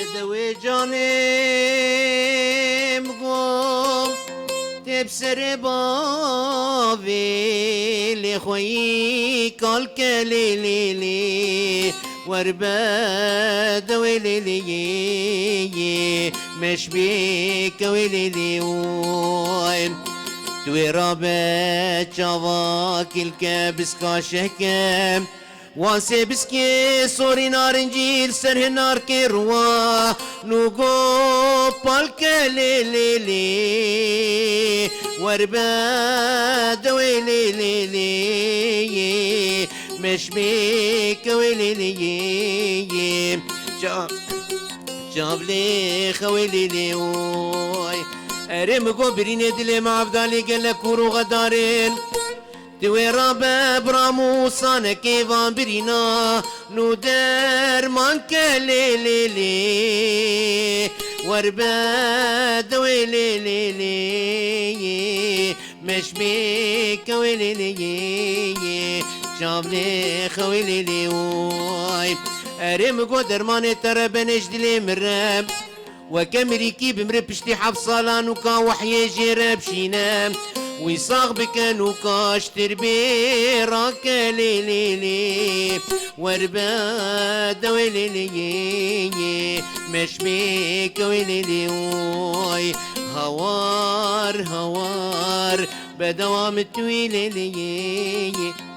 بدوي جاني مقوم تبسر بابي لخوي كالكلي لي ورباد ويلي مش بيك ويلي وين توي رابط شواك الكابس كاشهكم واسي بسكي صوري نارنجيل سره نار كروا نوغو بالكلي ورباد ويلي مش بيك ويلي جابلي خويلي وي ارم قبرين دلي مع عبدالي قال لك ورو غدارين توي رابا برامو صانا كيفان برينا نودر مان كلي ورباد ويلي مش بيك ويلي جابلي خويلي وي ارم قدر ماني ترى بنجدلي مرام وكامريكي بمرب بشتي حفصالان وكا وحي جرب شينام ويصاغ بكانو كاشتر بيراك ليلي ورباد ويلي مش بيك ويلي وي هوار بدوام التويلي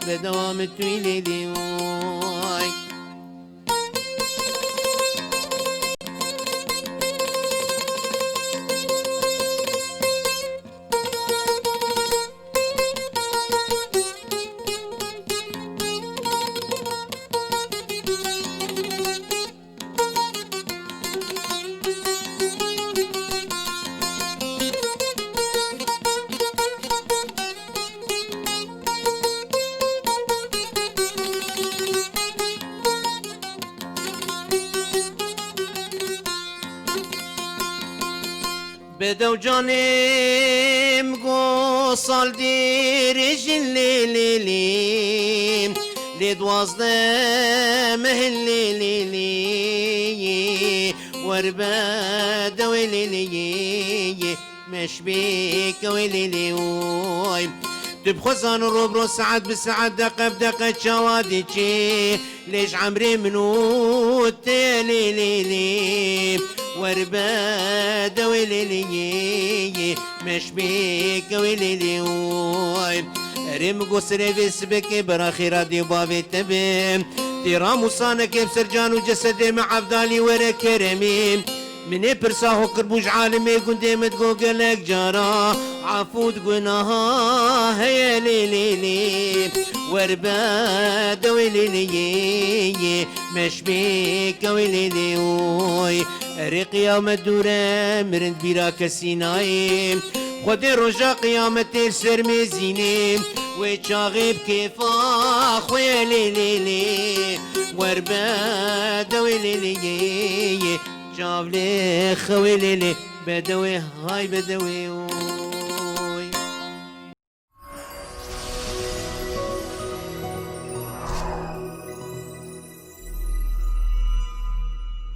بدوام التويلي وي بدو جاني مقوصل ديرج الليلي لدوازده مهللي ورباد ويلي مش بيك ويلي وي تبخزان الروبرو سعد بسعد دقة بدقة شواديشي ليش عمري منو تيلي ورباد ويلي مش بيك ويلي وي ريم قصري بسبك براخي رادي بابي تبي تيرام وصانك بسرجان وجسدي مع عبدالي ورا كرمي من برساهو كربوج عالمي قندي متقول لك جارا عفو تقولها هيا ليلي ورباد ويلي مش بيك ويلي وي ريق يوم الدورة مرند براك سيناي خدي رجا قيامة السر مزيني وشاغب كيفا خويا ليلي ورباد ويلي جابلي خويلي بدوي هاي بدوي